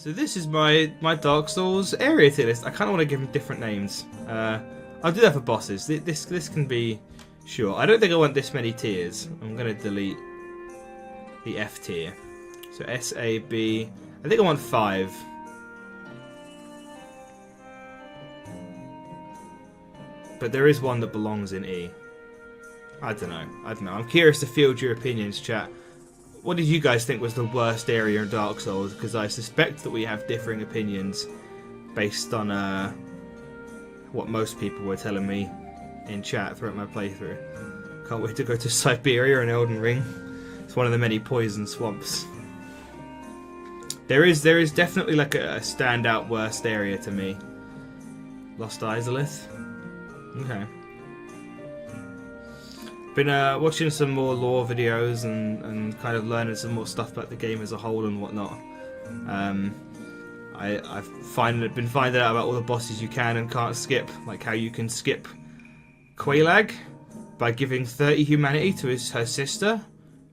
So this is my Dark Souls area tier list. I kind of want to give them different names. I'll do that for bosses. This can be sure. I don't think I want this many tiers. I'm going to delete the F tier. So S, A, B. I think I want 5. But there is one that belongs in E. I don't know. I'm curious to field your opinions, chat. What did you guys think was the worst area in Dark Souls? Because I suspect that we have differing opinions based on what most people were telling me in chat throughout my playthrough. Can't wait to go to Siberia and Elden Ring. It's one of the many poison swamps. There is definitely like a standout worst area to me. Lost Izalith. Okay. Been watching some more lore videos and kind of learning some more stuff about the game as a whole and whatnot. I've been finding out about all the bosses you can and can't skip, like how you can skip Quelaag by giving 30 humanity to her sister,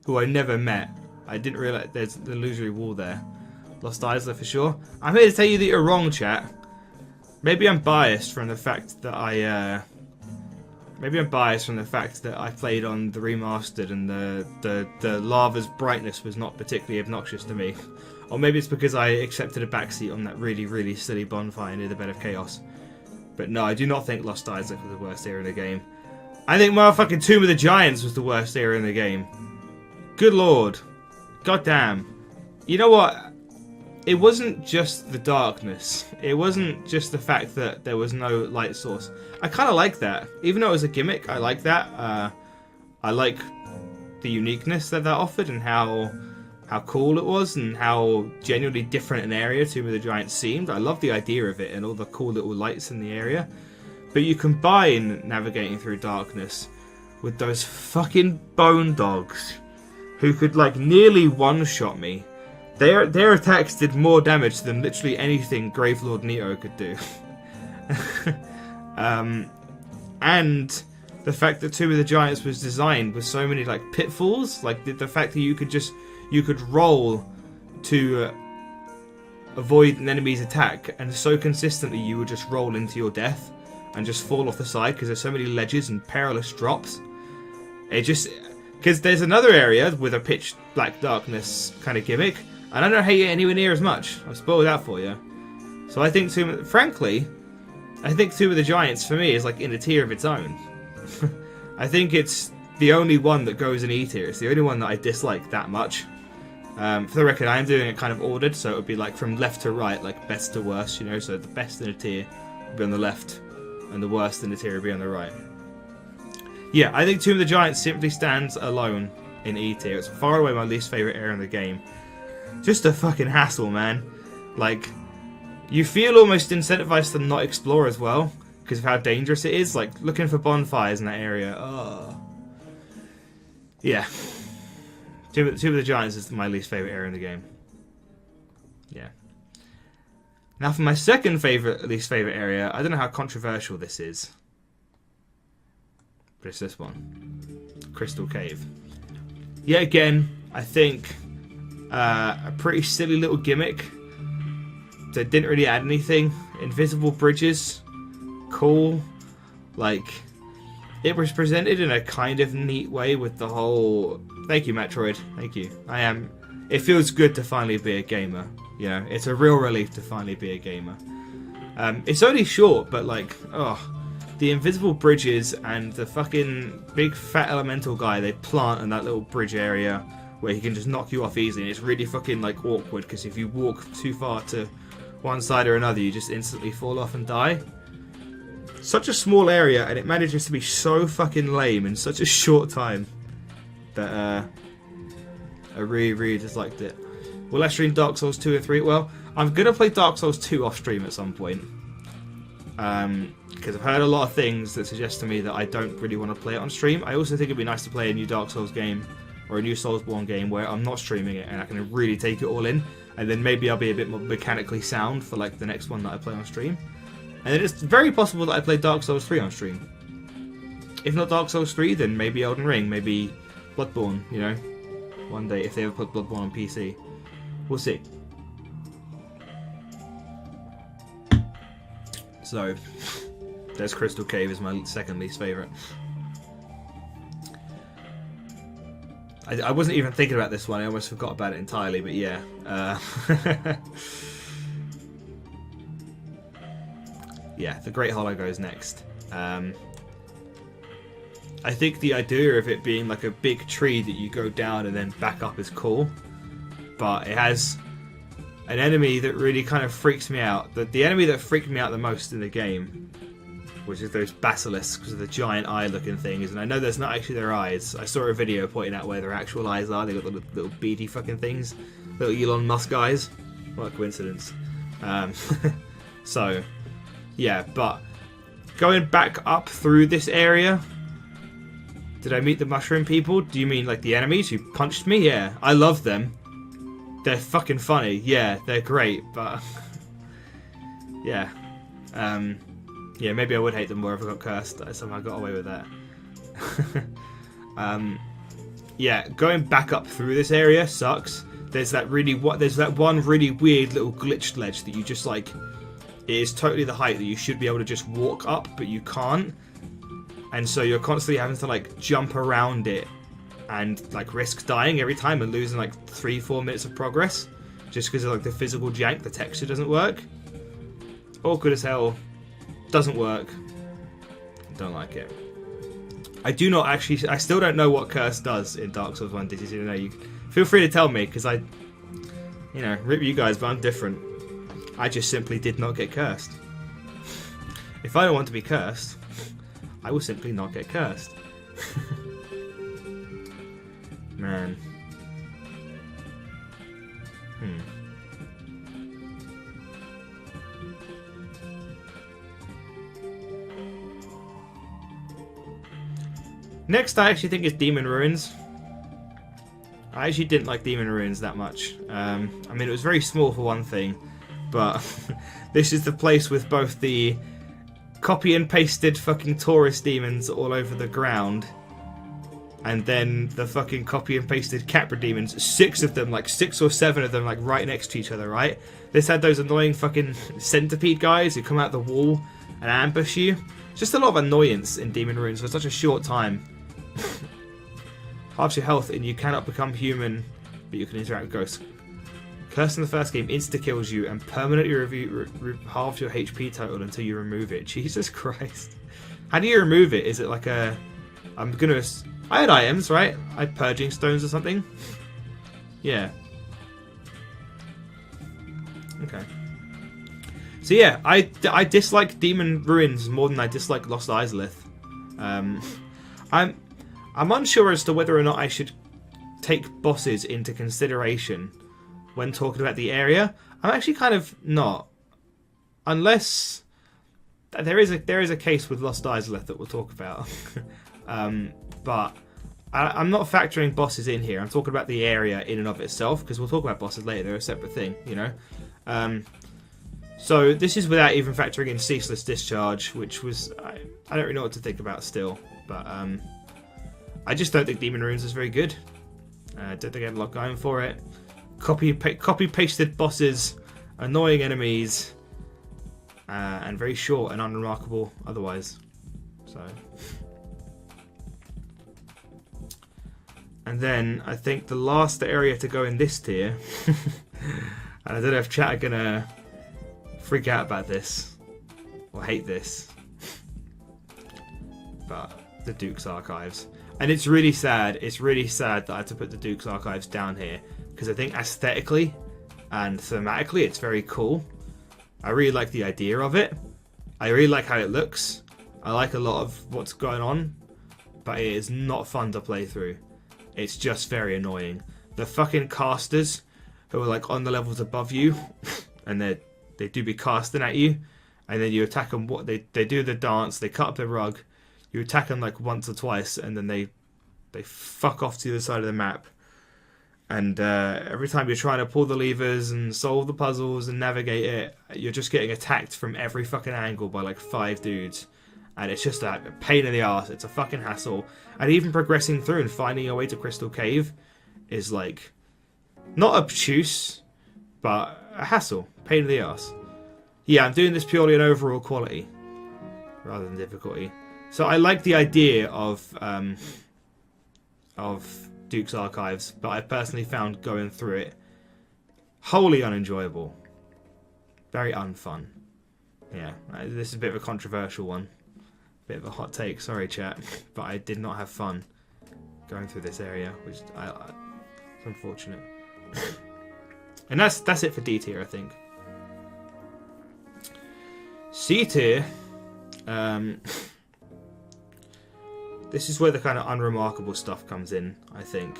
who I never met. I didn't realise there's the illusory wall there. Lost Isla for sure. I'm here to tell you that you're wrong, chat. Maybe I'm biased from the fact that I played on the remastered and the lava's brightness was not particularly obnoxious to me. Or maybe it's because I accepted a backseat on that really, really silly bonfire near the Bed of Chaos. But no, I do not think Lost Isaac was the worst area in the game. I think motherfucking Tomb of the Giants was the worst area in the game. Good lord. God damn. You know what? It wasn't just the darkness. It wasn't just the fact that there was no light source. I kind of like that. Even though it was a gimmick, I like that. I like the uniqueness that offered and how cool it was and how genuinely different an area Tomb of the Giants seemed. I love the idea of it and all the cool little lights in the area. But you combine navigating through darkness with those fucking bone dogs who could like nearly one-shot me. Their attacks did more damage than literally anything Gravelord Neo could do. And the fact that Tomb of the Giants was designed with so many like pitfalls, like the fact that you could roll to avoid an enemy's attack, and so consistently you would just roll into your death and just fall off the side because there's so many ledges and perilous drops. Because there's another area with a pitch black darkness kind of gimmick. And I don't hate it anywhere near as much. I've spoiled that for you. So I think frankly, I think Tomb of the Giants for me is like in a tier of its own. I think it's the only one that goes in E tier. It's the only one that I dislike that much. For the record, I am doing it kind of ordered, so it would be like from left to right, like best to worst, you know. So the best in a tier would be on the left, and the worst in the tier would be on the right. Yeah, I think Tomb of the Giants simply stands alone in E tier. It's far away my least favourite area in the game. Just a fucking hassle, man. Like, you feel almost incentivized to not explore as well because of how dangerous it is. Like, looking for bonfires in that area. Oh. Yeah. Tomb of the Giants is my least favourite area in the game. Yeah. Now for my second least favourite area, I don't know how controversial this is. But it's this one. Crystal Cave. Yet again, I think a pretty silly little gimmick that didn't really add anything. Invisible bridges, cool. Like, it was presented in a kind of neat way with the whole. Thank you, Metroid. Thank you. It feels good to finally be a gamer. You know, it's a real relief to finally be a gamer. It's only short, but like, the invisible bridges and the fucking big fat elemental guy they plant in that little bridge area where he can just knock you off easily. And it's really fucking like awkward because if you walk too far to one side or another, you just instantly fall off and die. Such a small area, and it manages to be so fucking lame in such a short time that I really, really disliked it. Will I stream Dark Souls 2 and 3? Well, I'm gonna play Dark Souls 2 off stream at some point. Because I've heard a lot of things that suggest to me that I don't really want to play it on stream. I also think it'd be nice to play a new Dark Souls game or a new Soulsborne game where I'm not streaming it and I can really take it all in, and then maybe I'll be a bit more mechanically sound for like the next one that I play on stream. And then it's very possible that I play Dark Souls 3 on stream. If not Dark Souls 3, then maybe Elden Ring, maybe Bloodborne, you know, one day if they ever put Bloodborne on PC. We'll see. So there's Crystal Cave is my second least favourite. I wasn't even thinking about this one. I almost forgot about it entirely, but yeah. Yeah, the Great Hollow goes next. I think the idea of it being like a big tree that you go down and then back up is cool. But it has an enemy that really kind of freaks me out. The enemy that freaked me out the most in the game, which is those basilisks, because of the giant eye-looking things. And I know that's not actually their eyes. I saw a video pointing out where their actual eyes are. They got little beady fucking things, little Elon Musk eyes. What a coincidence. So, yeah. But going back up through this area, did I meet the mushroom people? Do you mean like the enemies who punched me? Yeah, I love them. They're fucking funny. Yeah, they're great. But yeah. Yeah, maybe I would hate them more if I got cursed. I somehow got away with that. Yeah, going back up through this area sucks. There's that one really weird little glitched ledge that you just like. It is totally the height that you should be able to just walk up, but you can't. And so you're constantly having to like jump around it and like risk dying every time and losing like 3-4 minutes of progress just because of like the physical jank. The texture doesn't work. Awkward as hell. Doesn't work. Don't like it. I do not actually. I still don't know what curse does in Dark Souls 1. Did you know? You feel free to tell me because I, rip you guys, but I'm different. I just simply did not get cursed. If I don't want to be cursed, I will simply not get cursed. Man. Next, I actually think is Demon Ruins. I actually didn't like Demon Ruins that much. I mean, it was very small for one thing, but this is the place with both the copy and pasted fucking tourist demons all over the ground, and then the fucking copy and pasted Capra demons. 6 of them, like 6 or 7 of them, like right next to each other, right? This had those annoying fucking centipede guys who come out the wall and ambush you. Just a lot of annoyance in Demon Ruins for such a short time. Halves your health and you cannot become human, but you can interact with ghosts. Curse in the first game insta-kills you and permanently halves your HP total until you remove it. Jesus Christ. How do you remove it? Is it like a... I had items, right? I had purging stones or something. Yeah. Okay. So yeah, I dislike Demon Ruins more than I dislike Lost Izalith. I'm unsure as to whether or not I should take bosses into consideration when talking about the area. I'm actually kind of not, unless there is a case with Lost Izalith that we'll talk about. But I'm not factoring bosses in here. I'm talking about the area in and of itself because we'll talk about bosses later. They're a separate thing, So this is without even factoring in Ceaseless Discharge, which was I don't really know what to think about still, but I just don't think Demon Ruins is very good. I don't think I have a lot going for it. Copy pasted bosses, annoying enemies, and very short and unremarkable otherwise. So, and then I think the last area to go in this tier, and I don't know if chat are gonna freak out about this or hate this, but the Duke's Archives. And it's really sad. It's really sad that I had to put the Duke's Archives down here because I think aesthetically and thematically it's very cool. I really like the idea of it. I really like how it looks. I like a lot of what's going on, but it is not fun to play through. It's just very annoying. The fucking casters who are like on the levels above you and they do be casting at you, and then you attack them. They do the dance, they cut up the rug, you attack them like once or twice, and then they fuck off to the other side of the map. And every time you're trying to pull the levers and solve the puzzles and navigate it, you're just getting attacked from every fucking angle by like 5 dudes. And it's just a pain in the arse. It's a fucking hassle. And even progressing through and finding your way to Crystal Cave is like, not obtuse, but a hassle. Pain in the arse. Yeah, I'm doing this purely on overall quality rather than difficulty. So I like the idea of Duke's Archives, but I personally found going through it wholly unenjoyable. Very unfun. Yeah, this is a bit of a controversial one. Bit of a hot take, sorry chat, but I did not have fun going through this area, which it's unfortunate. And that's it for D tier, I think. C tier, this is where the kind of unremarkable stuff comes in, I think.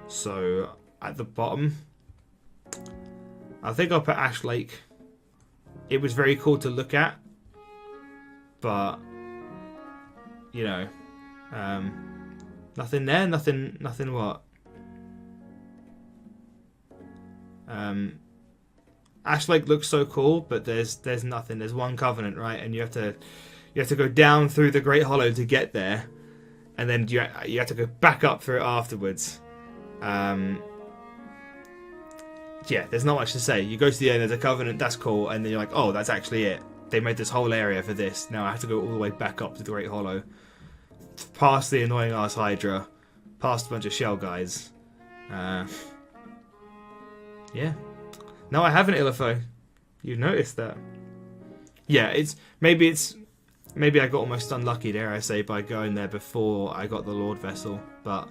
So at the bottom, I think I'll put Ash Lake. It was very cool to look at, but you know, nothing there, nothing what. Ash Lake looks so cool, but there's nothing. There's one Covenant, right? And you have to go down through the Great Hollow to get there, and then you have to go back up through it afterwards. Yeah, there's not much to say. You go to the end of the Covenant, that's cool, and then you're like, oh, that's actually it. They made this whole area for this. Now I have to go all the way back up to the Great Hollow, past the annoying ass Hydra, past a bunch of shell guys. Yeah. No, I haven't, Illifo. You noticed that. Yeah, maybe I got almost unlucky, dare I say, by going there before I got the Lord Vessel, but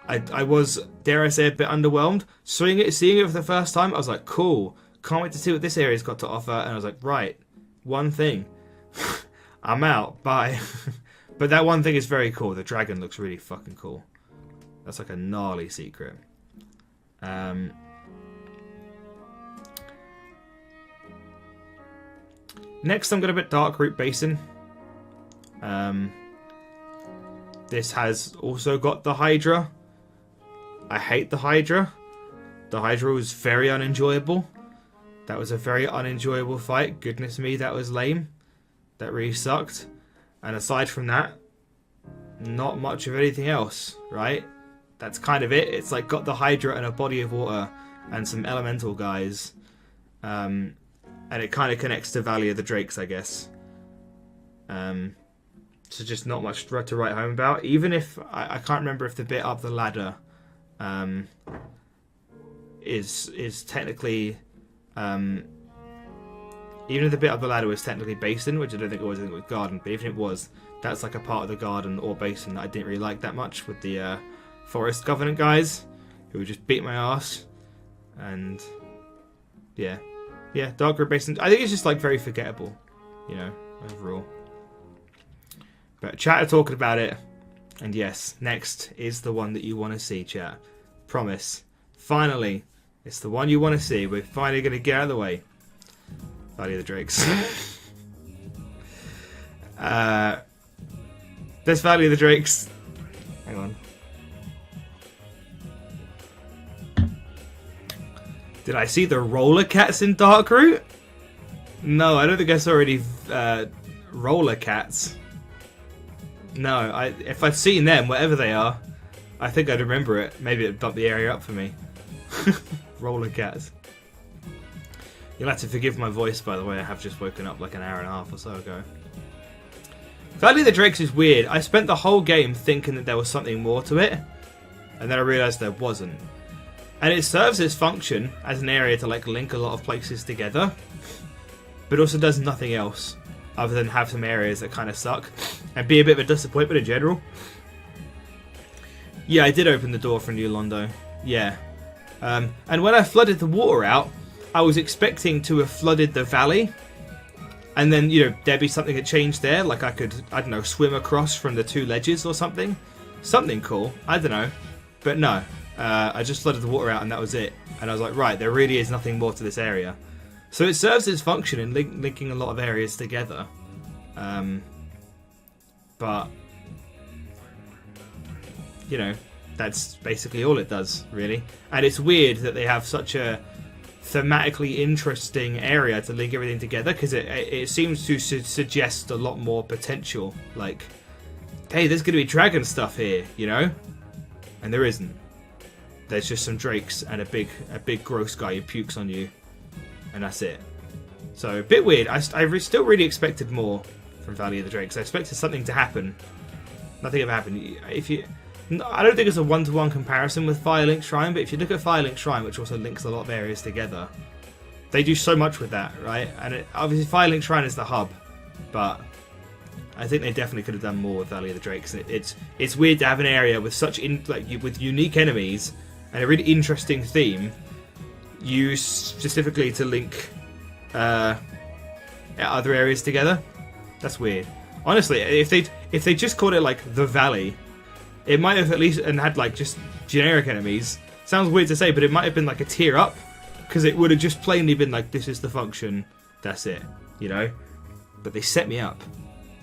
I was, dare I say, a bit underwhelmed. Seeing it for the first time, I was like, cool. Can't wait to see what this area's got to offer. And I was like, right, one thing. I'm out. Bye. But that one thing is very cool. The dragon looks really fucking cool. That's like a gnarly secret. Next, I'm going to put Darkroot Basin. This has also got the Hydra. I hate the Hydra. The Hydra was very unenjoyable. That was a very unenjoyable fight. Goodness me, that was lame. That really sucked. And aside from that, not much of anything else, right? That's kind of it. It's like got the Hydra and a body of water and some elemental guys. And it kind of connects to Valley of the Drakes, I guess. So just not much to write home about. Even if I can't remember if the bit up the ladder is technically even if the bit up the ladder was technically basin, which I don't think it was, I think it was garden, but even if it was, that's like a part of the garden or basin that I didn't really like that much with the Forest Covenant guys who would just beat my ass. And yeah, Darkroot Basin, I think it's just like very forgettable, you know, overall. But chat are talking about it, and yes, next is the one that you want to see, chat. Promise. Finally, it's the one you want to see. We're finally going to get out of the way. Valley of the Drakes. There's Valley of the Drakes. Hang on. Did I see the roller cats in Darkroot? No, I don't think I saw any roller cats. No, if I'd seen them, whatever they are, I think I'd remember it. Maybe it'd bump the area up for me. Roller cats. You'll have to forgive my voice, by the way. I have just woken up like an hour and a half or so ago. Valley of the Drakes is weird. I spent the whole game thinking that there was something more to it, and then I realised there wasn't. And it serves its function as an area to like link a lot of places together, but also does nothing else other than have some areas that kind of suck and be a bit of a disappointment in general. Yeah, I did open the door for New Londo. Yeah. And when I flooded the water out, I was expecting to have flooded the valley, and then, you know, there'd be something that changed there, like I could, I don't know, swim across from the two ledges or something. Something cool, I don't know. But no, I just flooded the water out and that was it. And I was like, right, there really is nothing more to this area. So it serves its function in linking a lot of areas together. But, you know, that's basically all it does, really. And it's weird that they have such a thematically interesting area to link everything together, because it seems to suggest a lot more potential. Like, hey, there's going to be dragon stuff here, you know? And there isn't. there's just some drakes and a big gross guy who pukes on you, and that's it. So a bit weird. I still really expected more from Valley of the Drakes. I expected something to happen. Nothing ever happened. I don't think it's a one-to-one comparison with Firelink Shrine, but if you look at Firelink Shrine, which also links a lot of areas together, they do so much with that, right? And obviously Firelink Shrine is the hub, but I think they definitely could have done more with Valley of the Drakes. It's weird to have an area with with unique enemies and a really interesting theme used specifically to link other areas together. That's weird. Honestly, if they just called it like the Valley, it might have at least and had like just generic enemies. Sounds weird to say, but it might have been like a tier up, because it would have just plainly been like, this is the function, that's it, you know. But they set me up.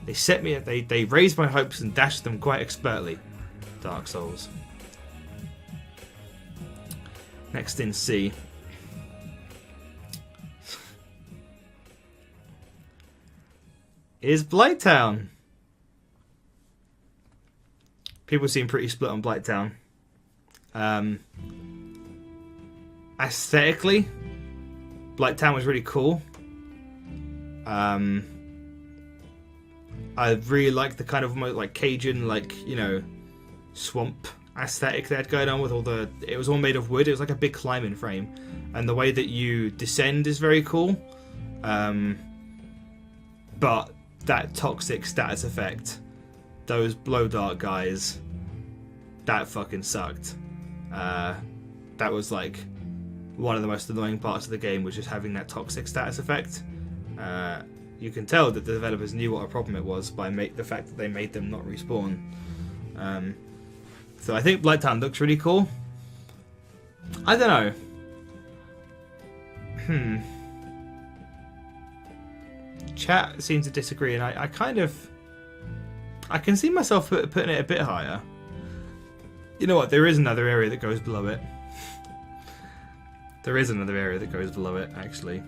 They set me up. They raised my hopes and dashed them quite expertly. Dark Souls. Next in C. Is Blighttown. People seem pretty split on Blighttown. Aesthetically, Blighttown was really cool. I really liked the kind of like Cajun, like, you know, swamp aesthetic they had going on with all the... It was all made of wood. It was like a big climbing frame. And the way that you descend is very cool. But that toxic status effect, those blow dart guys, that fucking sucked. That was like one of the most annoying parts of the game, was just having that toxic status effect. You can tell that the developers knew what a problem it was by the fact that they made them not respawn. So I think Blighttown looks really cool. I don't know. Chat seems to disagree, and I can see myself putting it a bit higher. You know what? There is another area that goes below it. There is another area that goes below it, actually.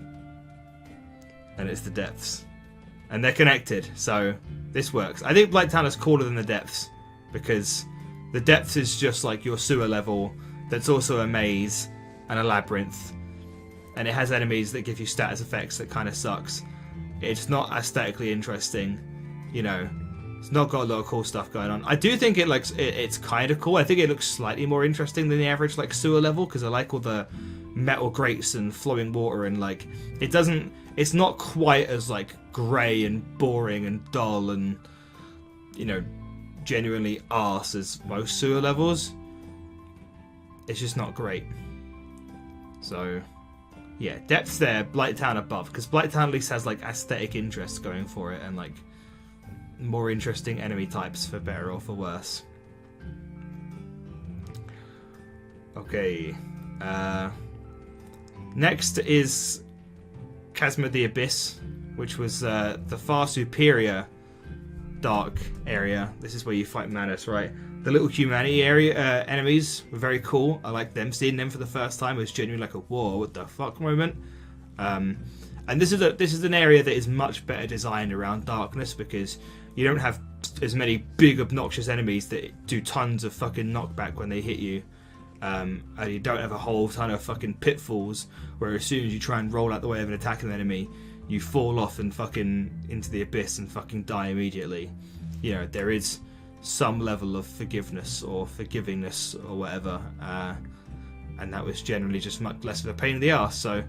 And it's the depths. And they're connected, so this works. I think Blighttown is cooler than the depths, because the depths is just like your sewer level that's also a maze and a labyrinth. And it has enemies that give you status effects that kind of sucks. It's not aesthetically interesting, you know. It's not got a lot of cool stuff going on. I do think it looks, it's kind of cool. I think it looks slightly more interesting than the average like sewer level, because I like all the metal grates and flowing water, and like it's not quite as like grey and boring and dull and, you know, genuinely arse as most sewer levels. It's just not great. So yeah, depths there, Blighttown above, because Blighttown at least has like aesthetic interests going for it, and like more interesting enemy types, for better or for worse. Okay, next is Chasm of the Abyss, which was the far superior dark area. This is where you fight Manus, right? The little humanity area enemies were very cool. I liked them. Seeing them for the first time was genuinely like a whoa, what the fuck moment. And this is an area that is much better designed around darkness, because you don't have as many big obnoxious enemies that do tons of fucking knockback when they hit you. And you don't have a whole ton of fucking pitfalls where as soon as you try and roll out the way of an attacking enemy, you fall off and fucking into the abyss and fucking die immediately. You know, there is some level of forgiveness or forgivingness or whatever, and that was generally just much less of a pain in the arse. So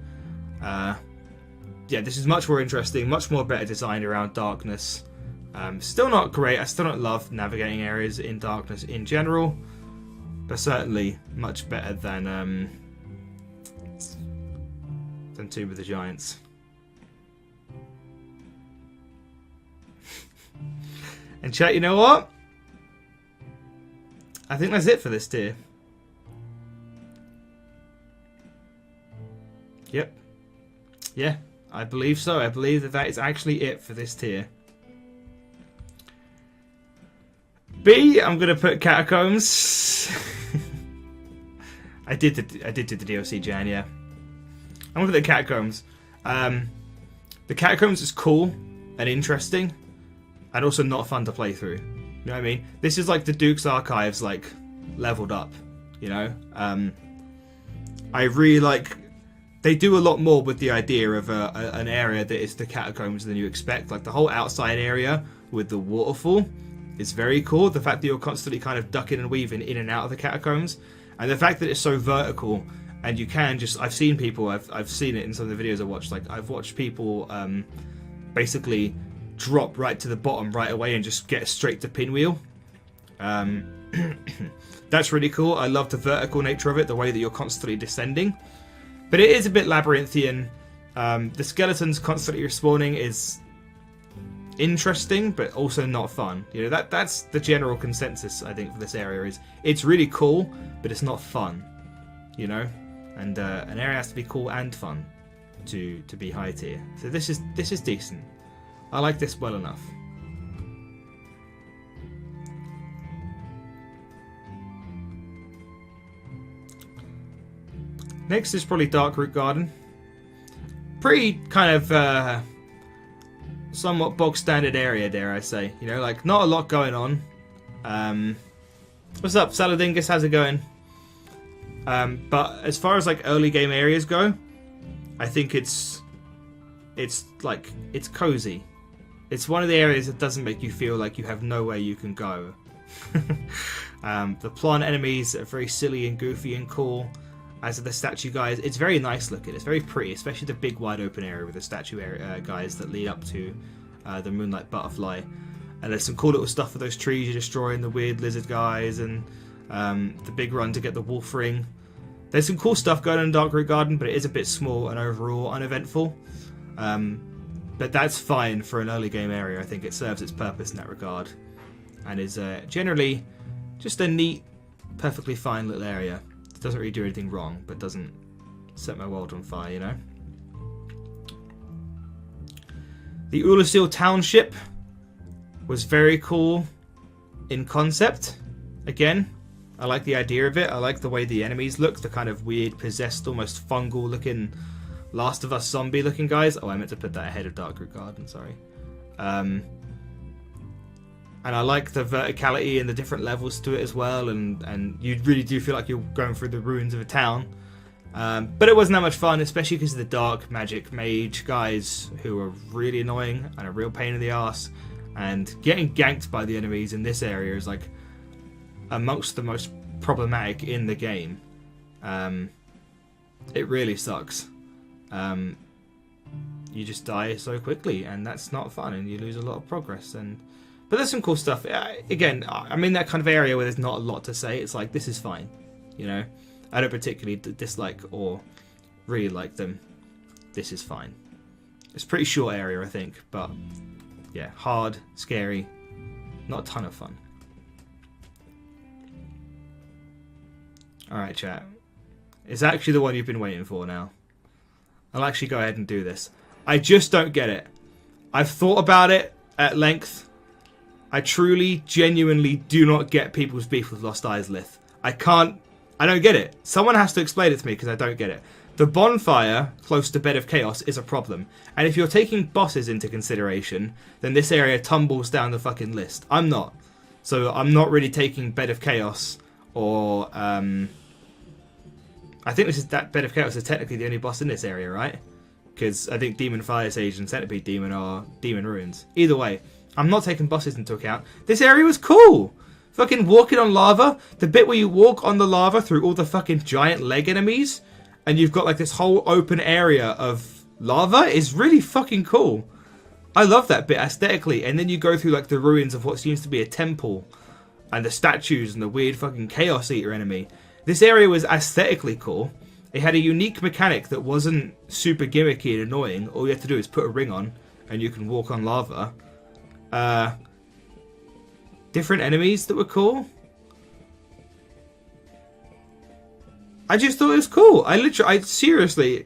yeah, this is much more interesting, much more better designed around darkness. Still not great. I still don't love navigating areas in darkness in general, but certainly much better than Tomb of the Giants. And chat, you know what? I think that's it for this tier. Yep. Yeah, I believe so. I believe that is actually it for this tier. B, I'm gonna put Catacombs. I did do the DLC, Jan. Yeah, I'm gonna put the Catacombs. The Catacombs is cool and interesting, and also not fun to play through. You know what I mean? This is like the Duke's Archives, like leveled up, You know, I really like. They do a lot more with the idea of an area that is the catacombs than you expect. Like the whole outside area with the waterfall is very cool. The fact that you're constantly kind of ducking and weaving in and out of the catacombs, and the fact that it's so vertical, and you can just. I've seen people. I've seen it in some of the videos I watched. Like I've watched people basically drop right to the bottom right away and just get straight to pinwheel. That's really cool. I love the vertical nature of it, the way that you're constantly descending. But it is a bit labyrinthian. The skeletons constantly respawning is interesting, but also not fun. You know, that's the general consensus, I think, for this area. Is it's really cool, but it's not fun. You know, and an area has to be cool and fun to be high tier. So this is decent. I like this well enough. Next is probably Darkroot Garden. Pretty kind of somewhat bog standard area, dare I say. You know, like not a lot going on. What's up, Saladingus? How's it going? But as far as like early game areas go, I think it's cozy. It's one of the areas that doesn't make you feel like you have nowhere you can go. The plant enemies are very silly and goofy and cool. As are the statue guys. It's very nice looking. It's very pretty, especially the big wide open area with the statue area, guys that lead up to the Moonlight Butterfly. And there's some cool little stuff for those trees you're destroying, the weird lizard guys, and the big run to get the wolf ring. There's some cool stuff going on in Darkroot Garden, but it is a bit small and overall uneventful. But that's fine for an early game area. I think it serves its purpose in that regard. And is generally just a neat, perfectly fine little area. It doesn't really do anything wrong, but doesn't set my world on fire, you know? The Ulasil Township was very cool in concept. Again, I like the idea of it. I like the way the enemies look. The kind of weird, possessed, almost fungal looking Last of Us zombie looking guys. Oh, I meant to put that ahead of Darkroot Garden, sorry. And I like the verticality and the different levels to it as well. And you really do feel like you're going through the ruins of a town. But it wasn't that much fun, especially because of the dark magic mage guys who are really annoying and a real pain in the ass. And getting ganked by the enemies in this area is like amongst the most problematic in the game. It really sucks. You just die so quickly, and that's not fun, and you lose a lot of progress. But there's some cool stuff. Again, I'm in that kind of area where there's not a lot to say. It's like, this is fine. You know? I don't particularly dislike or really like them. This is fine. It's a pretty short area, I think. But, yeah, hard, scary, not a ton of fun. Alright, chat. It's actually the one you've been waiting for now. I'll actually go ahead and do this. I just don't get it. I've thought about it at length. I truly, genuinely do not get people's beef with Lost Eyes Lith. I don't get it. Someone has to explain it to me because I don't get it. The bonfire close to Bed of Chaos is a problem. And if you're taking bosses into consideration, then this area tumbles down the fucking list. I'm not. So I'm not really taking Bed of Chaos or... I think that Bed of Chaos is technically the only boss in this area, right? Because I think Demon Fire Sage and Centipede Demon are Demon Ruins. Either way, I'm not taking bosses into account. This area was cool! Fucking walking on lava. The bit where you walk on the lava through all the fucking giant leg enemies, and you've got like this whole open area of lava is really fucking cool. I love that bit aesthetically. And then you go through like the ruins of what seems to be a temple, and the statues and the weird fucking Chaos Eater enemy. This area was aesthetically cool. It had a unique mechanic that wasn't super gimmicky and annoying. All you have to do is put a ring on, and you can walk on lava. Different enemies that were cool. I just thought it was cool. I seriously,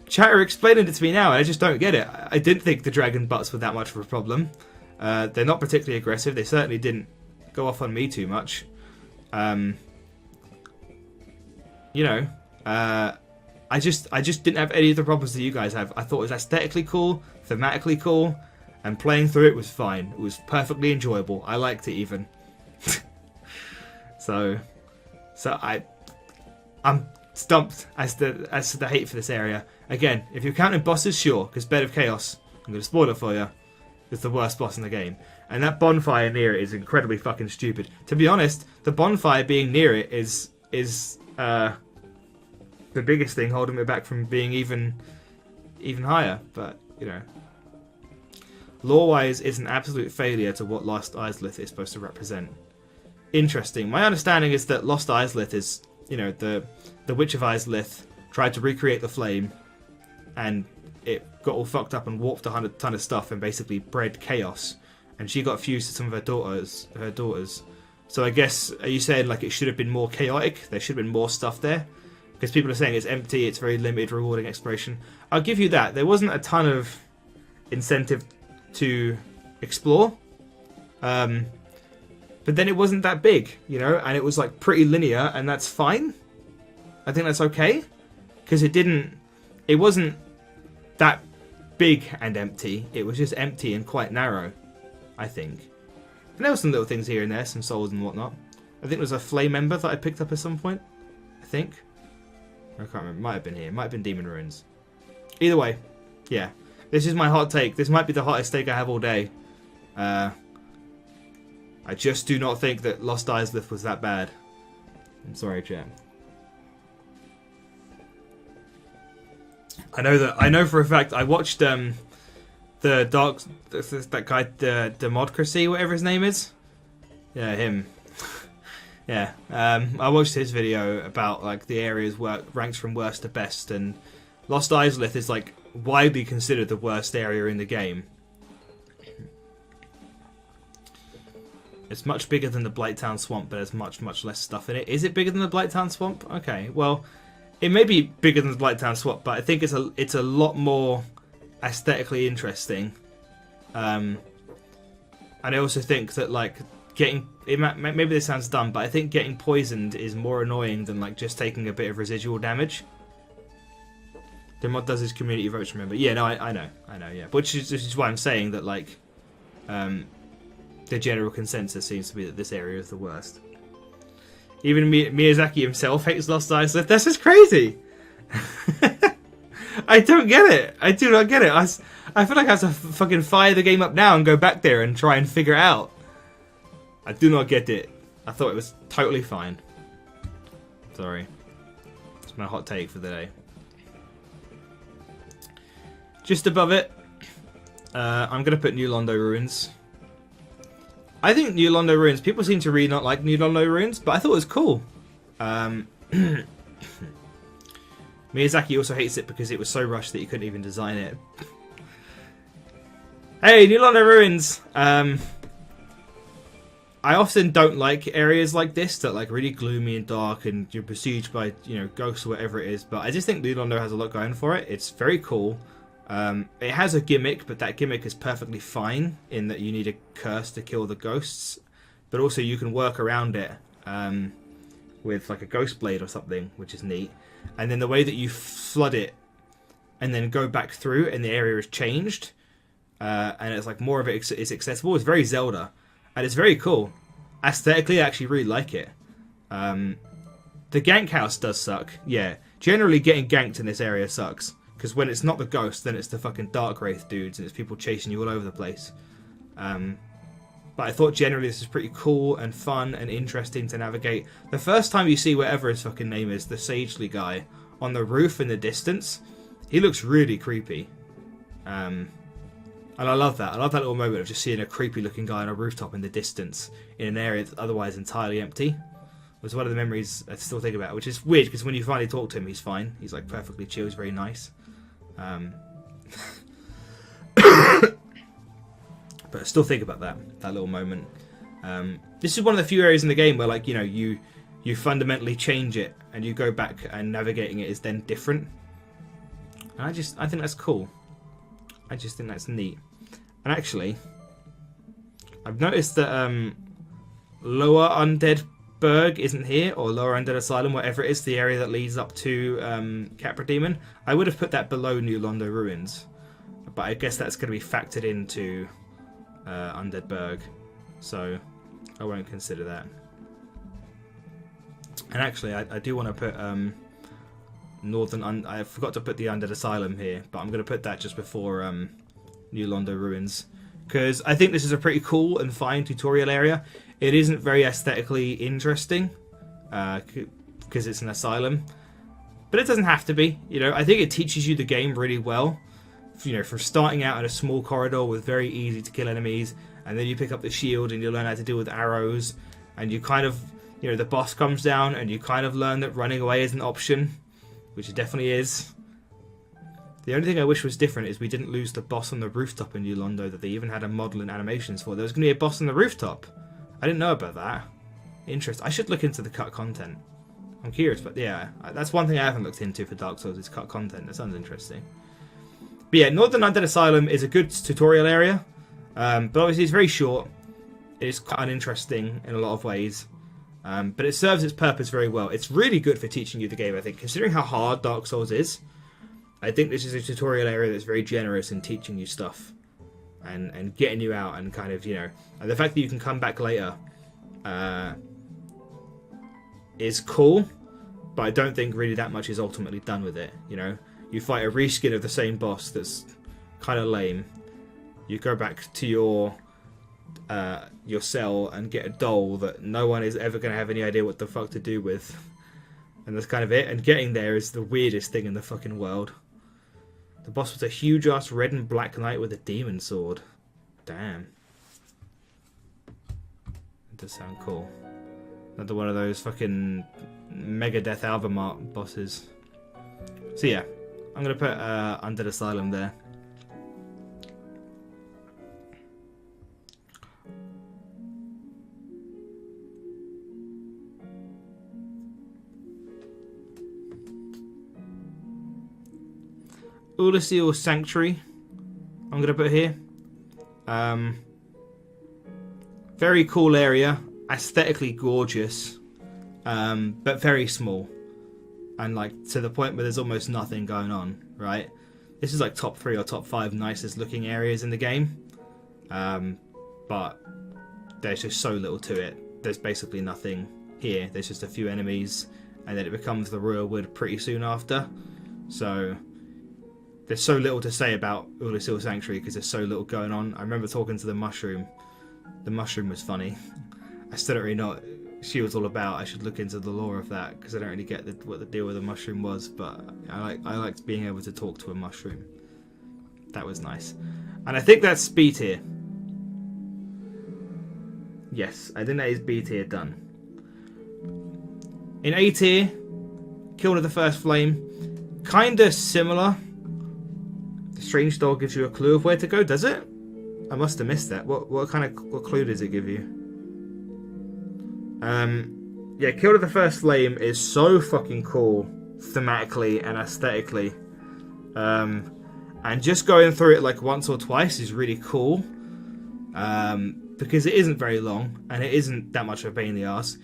Chatter explaining it to me now, I just don't get it. I didn't think the dragon butts were that much of a problem. They're not particularly aggressive. They certainly didn't go off on me too much. You know, I just didn't have any of the problems that you guys have. I thought it was aesthetically cool, thematically cool, and playing through it was fine. It was perfectly enjoyable. I liked it even. So, So I'm stumped as to the hate for this area. Again, if you're counting bosses, sure, because Bed of Chaos, I'm going to spoil it for you, is the worst boss in the game. And that bonfire near it is incredibly fucking stupid. To be honest, the bonfire being near it is the biggest thing holding me back from being even higher. But, you know, lore-wise, it's an absolute failure to what Lost Izalith is supposed to represent. Interesting. My understanding is that Lost Izalith is, you know, the Witch of Izalith tried to recreate the flame, and it got all fucked up and warped a ton of stuff and basically bred chaos. And she got fused to some of her daughters. So I guess, are you saying like it should have been more chaotic? There should have been more stuff there? Because people are saying it's empty, it's very limited, rewarding exploration. I'll give you that. There wasn't a ton of incentive to explore. But then it wasn't that big, you know? And it was like pretty linear, and that's fine. I think that's okay. Because it wasn't that big and empty. It was just empty and quite narrow, I think. And there were some little things here and there, some souls and whatnot. I think there was a flame ember that I picked up at some point. I think. I can't remember. Might have been here. Might have been Demon Ruins. Either way, yeah. This is my hot take. This might be the hottest take I have all day. I just do not think that Lost Izalith was that bad. I'm sorry, chat. I know for a fact. I watched that guy, Democracy, whatever his name is. Yeah, him. Yeah, I watched his video about like the areas ranked from worst to best, and Lost Izalith is like widely considered the worst area in the game. It's much bigger than the Blighttown Swamp, but there's much less stuff in it. Is it bigger than the Blighttown Swamp? Okay, well, it may be bigger than the Blighttown Swamp, but I think it's a lot more aesthetically interesting. And I also think that like maybe this sounds dumb, but I think getting poisoned is more annoying than like just taking a bit of residual damage. The mod does his community votes, remember? Yeah, no, I know, yeah. Which is why I'm saying that like, the general consensus seems to be that this area is the worst. Even Miyazaki himself hates Lost Izalith. That's just crazy. I don't get it. I do not get it. I feel like I have to fucking fire the game up now and go back there and try and figure it out. I do not get it. I thought it was totally fine. Sorry. It's my hot take for the day. Just above it, I'm going to put New Londo Ruins. I think New Londo Ruins, people seem to really not like New Londo Ruins, but I thought it was cool. Miyazaki also hates it because it was so rushed that he couldn't even design it. Hey, New Londo Ruins! I often don't like areas like this that like really gloomy and dark and you're besieged by, you know, ghosts or whatever it is, but I just think New Londo has a lot going for it. It's very cool. It has a gimmick, but that gimmick is perfectly fine in that you need a curse to kill the ghosts, but also you can work around it with like a ghost blade or something, which is neat. And then the way that you flood it and then go back through and the area is changed, and it's like more of it is accessible. It's very Zelda, and it's very cool. Aesthetically, I actually really like it. The gank house does suck. Yeah, generally getting ganked in this area sucks. Because when it's not the ghost, then it's the fucking Dark Wraith dudes, and it's people chasing you all over the place. But I thought generally this is pretty cool and fun and interesting to navigate. The first time you see whatever his fucking name is, the Sagely guy, on the roof in the distance, he looks really creepy. And I love that. I love that little moment of just seeing a creepy looking guy on a rooftop in the distance in an area that's otherwise entirely empty. It was one of the memories I still think about, which is weird because when you finally talk to him, he's fine. He's like perfectly chill. He's very nice. But I still think about that little moment. This is one of the few areas in the game where, like, you know, you fundamentally change it and you go back and navigating it is then different. And I think that's cool. I just think that's neat. And actually, I've noticed that Lower Undead Berg isn't here, or Lower Undead Asylum, whatever it is, the area that leads up to Capra Demon. I would have put that below New Londo Ruins, but I guess that's going to be factored into Undead Berg, so I won't consider that. And actually, I do want to put I forgot to put the Undead Asylum here, but I'm going to put that just before New Londo Ruins, because I think this is a pretty cool and fine tutorial area. It isn't very aesthetically interesting because it's an asylum, but it doesn't have to be. You know, I think it teaches you the game really well. You know, from starting out in a small corridor with very easy to kill enemies, and then you pick up the shield and you learn how to deal with arrows, and you kind of, you know, the boss comes down and you kind of learn that running away is an option, which it definitely is. The only thing I wish was different is we didn't lose the boss on the rooftop in New Londo that they even had a model and animations for. There was going to be a boss on the rooftop. I didn't know about that. Interesting. I should look into the cut content. I'm curious, but yeah, that's one thing I haven't looked into for Dark Souls is cut content. That sounds interesting. But yeah, Northern Undead Asylum is a good tutorial area, but obviously it's very short. It's quite uninteresting in a lot of ways, but it serves its purpose very well. It's really good for teaching you the game, I think. Considering how hard Dark Souls is, I think this is a tutorial area that's very generous in teaching you stuff and getting you out and kind of, you know, and the fact that you can come back later is cool, but I don't think really that much is ultimately done with it, you know. You fight a reskin of the same boss that's kind of lame. You go back to your cell and get a doll that no one is ever going to have any idea what the fuck to do with. And that's kind of it. And getting there is the weirdest thing in the fucking world. The boss was a huge-ass red and black knight with a demon sword. Damn. That does sound cool. Another one of those fucking Megadeth album art bosses. So yeah, I'm going to put Undead Asylum there. Ulysseal Sanctuary, I'm going to put here. Very cool area, aesthetically gorgeous, but very small. And like to the point where there's almost nothing going on, right? This is like top 3 or top 5 nicest looking areas in the game. But there's just so little to it. There's basically nothing here. There's just a few enemies, and then it becomes the Royal Wood pretty soon after. So there's so little to say about Ulysseal Sanctuary because there's so little going on. I remember talking to the Mushroom. The Mushroom was funny. I still don't really know what she was all about. I should look into the lore of that because I don't really get what the deal with the Mushroom was. But I liked being able to talk to a Mushroom. That was nice. And I think that's B tier. Yes, I think that is B tier done. In A tier, Killed of the First Flame. Kinda similar. The Strange Doll gives you a clue of where to go, does it? I must have missed that. What clue does it give you? Yeah, Killed of the First Flame is so fucking cool thematically and aesthetically. And just going through it like once or twice is really cool. Because it isn't very long and it isn't that much of a pain in the ass.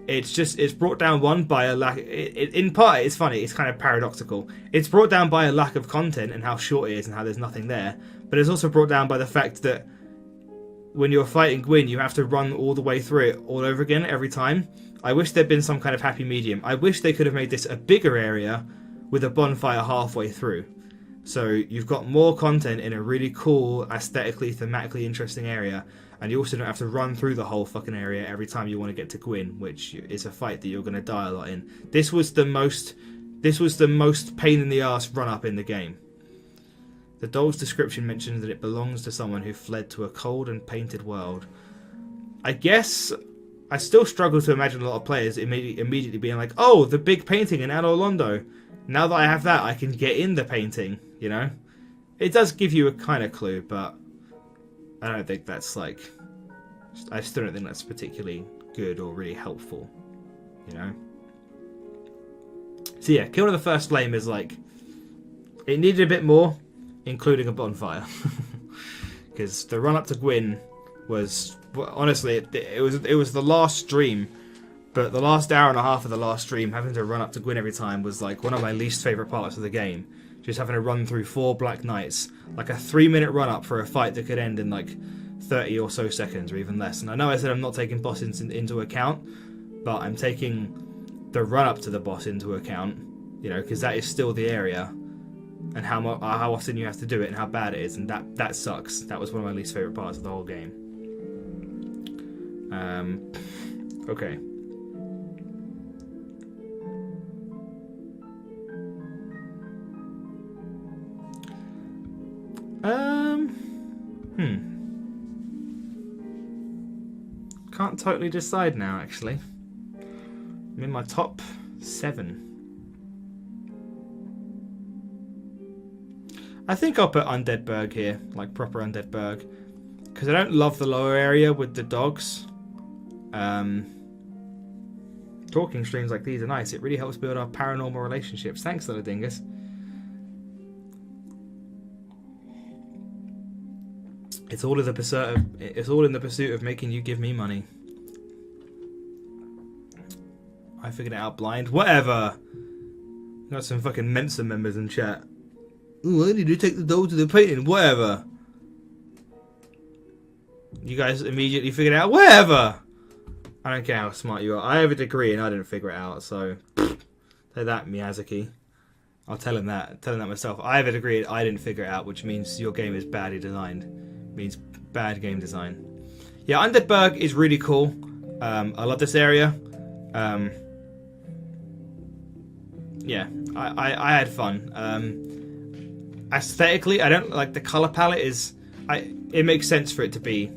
It's brought down one by a lack. In part, it's funny. It's kind of paradoxical. It's brought down by a lack of content and how short it is and how there's nothing there. But it's also brought down by the fact that when you're fighting Gwyn, you have to run all the way through it all over again every time. I wish there'd been some kind of happy medium. I wish they could have made this a bigger area with a bonfire halfway through. So you've got more content in a really cool, aesthetically, thematically interesting area. And you also don't have to run through the whole fucking area every time you want to get to Gwyn, which is a fight that you're going to die a lot in. This was the most pain in the ass run up in the game. The doll's description mentions that it belongs to someone who fled to a cold and painted world. I guess I still struggle to imagine a lot of players immediately being like, oh, the big painting in Anor Londo. Now that I have that, I can get in the painting, you know? It does give you a kind of clue, but I don't think that's like... I still don't think that's particularly good or really helpful, you know? So yeah, Killed of the First Flame is like... It needed a bit more, including a bonfire. Because the run up to Gwyn was... Honestly, it was the last stream, but the last hour and a half of the last stream, having to run up to Gwyn every time was like one of my least favourite parts of the game. Just having to run through 4 Black Knights, like a 3-minute run up for a fight that could end in like 30 or so seconds or even less. And I know I said I'm not taking bosses into account, but I'm taking the run up to the boss into account, you know, because that is still the area, and how often you have to do it and how bad it is, and that sucks. That was one of my least favorite parts of the whole game. Okay. Can't totally decide now, actually. I'm in my top 7. I think I'll put Undeadburg here, like proper Undeadburg, because I don't love the lower area with the dogs. Talking streams like these are nice. It really helps build our paranormal relationships. Thanks, little dingus. It's all in the pursuit of making you give me money. I figured it out blind. Whatever. Got some fucking Mensa members in chat. Ooh, I need to take the doll to the painting. Whatever. You guys immediately figured it out. Whatever. I don't care how smart you are. I have a degree and I didn't figure it out. So, say that, Miyazaki. I'll tell him that. Tell him that myself. I have a degree and I didn't figure it out, which means your game is badly designed. Means bad game design. Yeah, Undeadburg is really cool. I love this area. Yeah, I had fun. Aesthetically, I don't like the color palette. It makes sense for it to be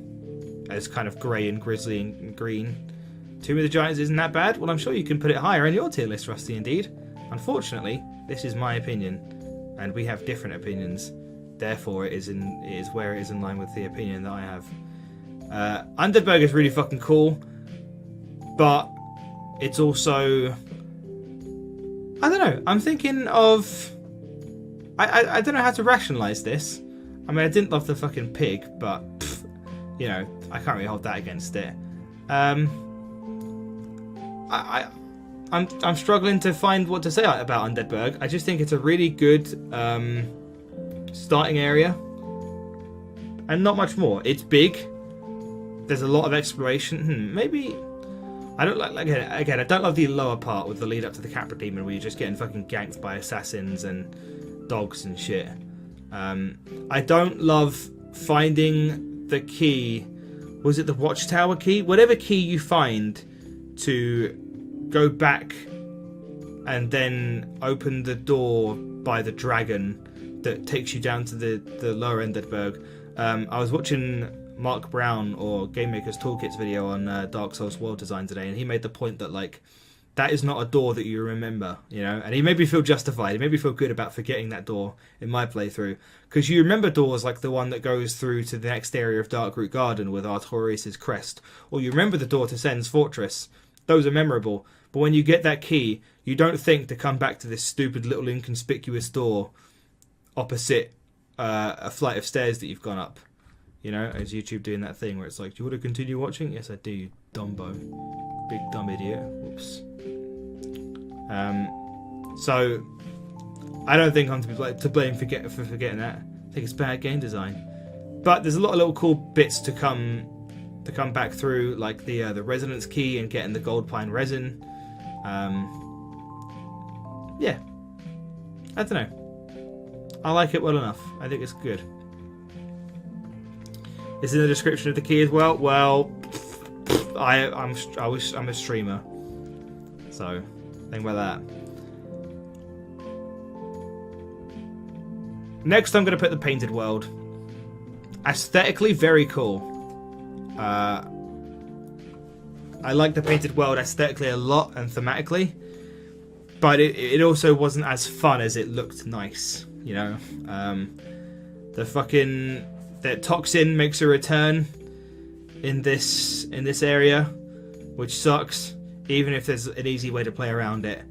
as kind of grey and grisly and green. Tomb of the Giants isn't that bad. Well, I'm sure you can put it higher in your tier list, Rusty. Indeed. Unfortunately, this is my opinion, and we have different opinions. Therefore, it is where it is in line with the opinion that I have. Undeadburg is really fucking cool, but it's also, I don't know. I'm thinking of, I don't know how to rationalize this. I mean, I didn't love the fucking pig, but you know, I can't really hold that against it. I'm struggling to find what to say about Undeadburg. I just think it's a really good starting area, and not much more. It's big. There's a lot of exploration. Maybe I don't like again. I don't love the lower part with the lead up to the Capra Demon, where you're just getting fucking ganked by assassins and dogs and shit. I don't love finding the key. Was it the Watchtower key? Whatever key you find to go back and then open the door by the dragon that takes you down to the lower Undeadburg. I was watching Mark Brown or Game Maker's Toolkit's video on Dark Souls world design today, and he made the point that like that is not a door that you remember, you know, and he made me feel justified. He made me feel good about forgetting that door in my playthrough, because you remember doors like the one that goes through to the next area of Darkroot Garden with Artorias' crest, or you remember the door to Sen's Fortress. Those are memorable, but when you get that key, you don't think to come back to this stupid little inconspicuous door opposite a flight of stairs that you've gone up. You know, as YouTube doing that thing where it's like, do you want to continue watching? Yes, I do, you dumbo. Big dumb idiot. Whoops. So, I don't think I'm to blame for forgetting that. I think it's bad game design. But there's a lot of little cool bits to come back through, like the resonance key and getting the gold pine resin. Yeah. I don't know. I like it well enough. I think it's good. It's in the description of the key as well. Well, I'm a streamer, so think about that. Next, I'm going to put the Painted World. Aesthetically, very cool. I like the Painted World aesthetically a lot and thematically, but it also wasn't as fun as it looked nice. You know, the toxin makes a return in this area, which sucks. Even if there's an easy way to play around it,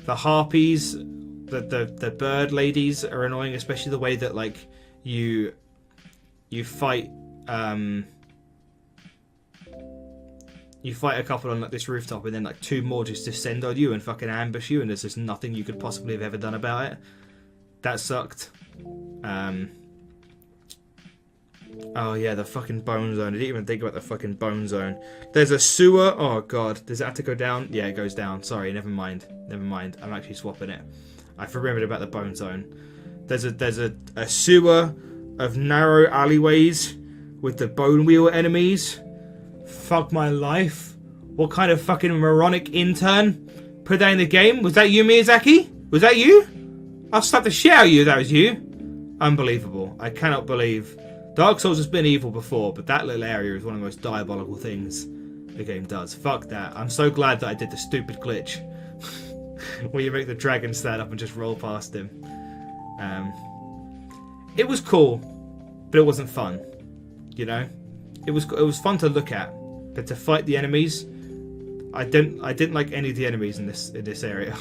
the harpies, the bird ladies are annoying, especially the way that like you fight. You fight a couple on like this rooftop, and then like 2 more just descend on you and fucking ambush you, and there's just nothing you could possibly have ever done about it. That sucked. Oh yeah, the fucking bone zone. I didn't even think about the fucking bone zone. There's a sewer. Oh god, does it have to go down? Yeah, it goes down. Sorry, never mind. Never mind. I'm actually swapping it. I've remembered about the bone zone. There's a sewer of narrow alleyways with the bone wheel enemies. Fuck my life. What kind of fucking moronic intern put that in the game? Was that you, Miyazaki? Was that you? I'll slap the shit out of you if that was you. Unbelievable. I cannot believe. Dark Souls has been evil before, but that little area is one of the most diabolical things the game does. Fuck that. I'm so glad that I did the stupid glitch where you make the dragon stand up and just roll past him. It was cool, but it wasn't fun. You know, it was fun to look at, but to fight the enemies, I didn't like any of the enemies in this area.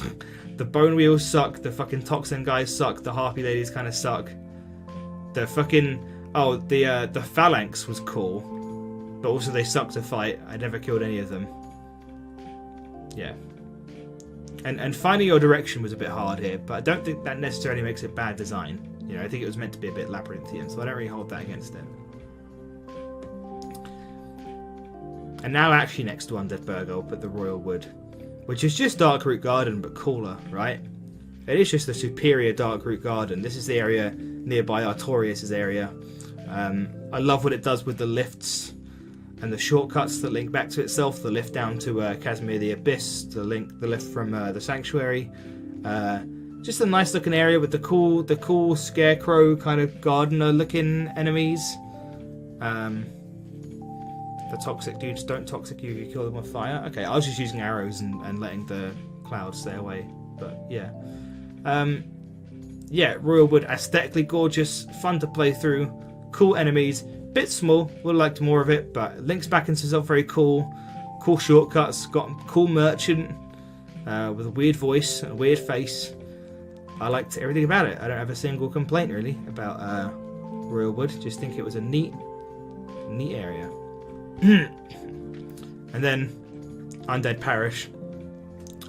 The bone wheels suck. The fucking toxin guys suck. The harpy ladies kind of suck. The fucking the phalanx was cool, but also they suck to fight. I never killed any of them. Yeah. And finding your direction was a bit hard here, but I don't think that necessarily makes it bad design. You know, I think it was meant to be a bit labyrinthian, so I don't really hold that against it. And now actually next to Undead Burg, I'll put the Royal Wood, which is just Darkroot Garden, but cooler, right? It is just the superior Darkroot Garden. This is the area nearby Artorias' area. I love what it does with the lifts and the shortcuts that link back to itself. The lift down to Casimir the Abyss, the lift from the Sanctuary. Just a nice looking area with the cool scarecrow kind of gardener looking enemies. The toxic dudes don't toxic you kill them with fire. Okay, I was just using arrows and letting the clouds stay away. But yeah. Yeah, Royal Wood, aesthetically gorgeous, fun to play through, cool enemies, bit small, would have liked more of it, but links back into itself very cool shortcuts, got a cool merchant with a weird voice and a weird face. I liked everything about it. I don't have a single complaint really about Royal Wood, just think it was a neat area. And then Undead Parish.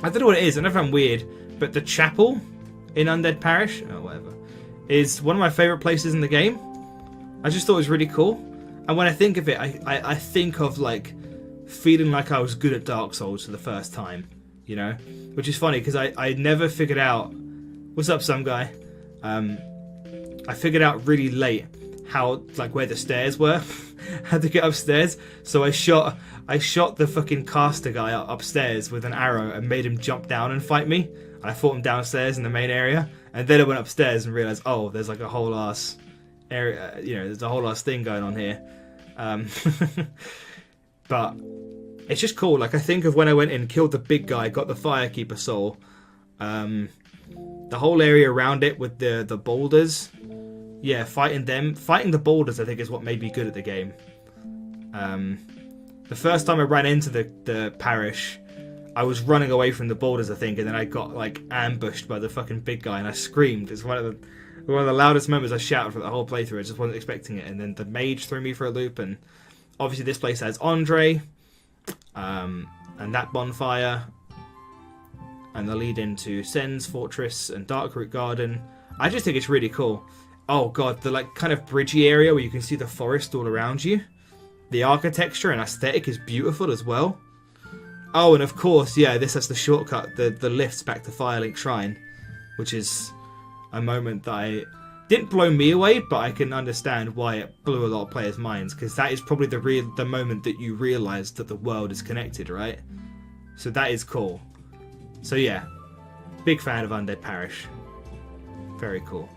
I don't know what it is, I never found weird, but the chapel in Undead Parish, or whatever, is one of my favourite places in the game. I just thought it was really cool. And when I think of it, I think of like feeling like I was good at Dark Souls for the first time, you know? Which is funny because I never figured out... What's up, some guy? I figured out really late how, like, where the stairs were. How to get upstairs. So I shot the fucking caster guy upstairs with an arrow and made him jump down and fight me. And I fought him downstairs in the main area. And then I went upstairs and realised, oh, there's like a whole ass area, you know, there's a whole ass thing going on here. But it's just cool. Like, I think of when I went in, killed the big guy, got the Firekeeper soul. The whole area around it with the boulders. Yeah, fighting the boulders, I think, is what made me good at the game. The first time I ran into the parish, I was running away from the boulders, I think, and then I got like ambushed by the fucking big guy, and I screamed. It's one of the loudest moments I shouted for the whole playthrough. I just wasn't expecting it, and then the mage threw me for a loop, and obviously this place has Andre, and that bonfire, and the lead into Sen's Fortress and Darkroot Garden. I just think it's really cool. Oh god, the like kind of bridgey area where you can see the forest all around you. The architecture and aesthetic is beautiful as well. Oh, and of course, yeah, this has the shortcut, the lifts back to Firelink Shrine, which is a moment that didn't blow me away, but I can understand why it blew a lot of players' minds, because that is probably the moment that you realise that the world is connected, right? So that is cool. So yeah, big fan of Undead Parish. Very cool.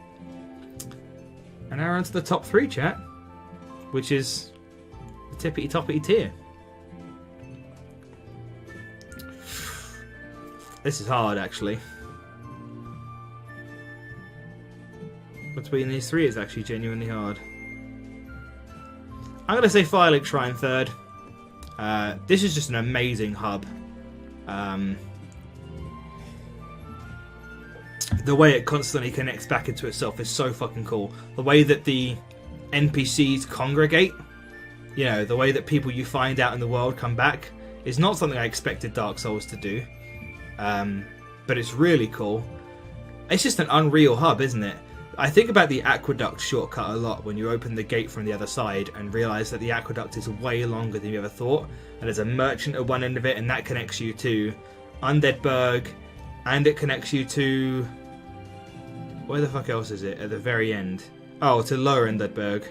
And now we're on to the top 3, chat, which is the tippity-toppity tier. This is hard, actually. Between these 3 is actually genuinely hard. I'm going to say Firelink Shrine 3rd. This is just an amazing hub. The way it constantly connects back into itself is so fucking cool. The way that the NPCs congregate, you know, the way that people you find out in the world come back, is not something I expected Dark Souls to do. But it's really cool. It's just an unreal hub, isn't it? I think about the aqueduct shortcut a lot when you open the gate from the other side and realise that the aqueduct is way longer than you ever thought. And there's a merchant at one end of it, and that connects you to Undeadburg, and it connects you to... where the fuck else is it? At the very end. Oh, to Lower Undeadburg.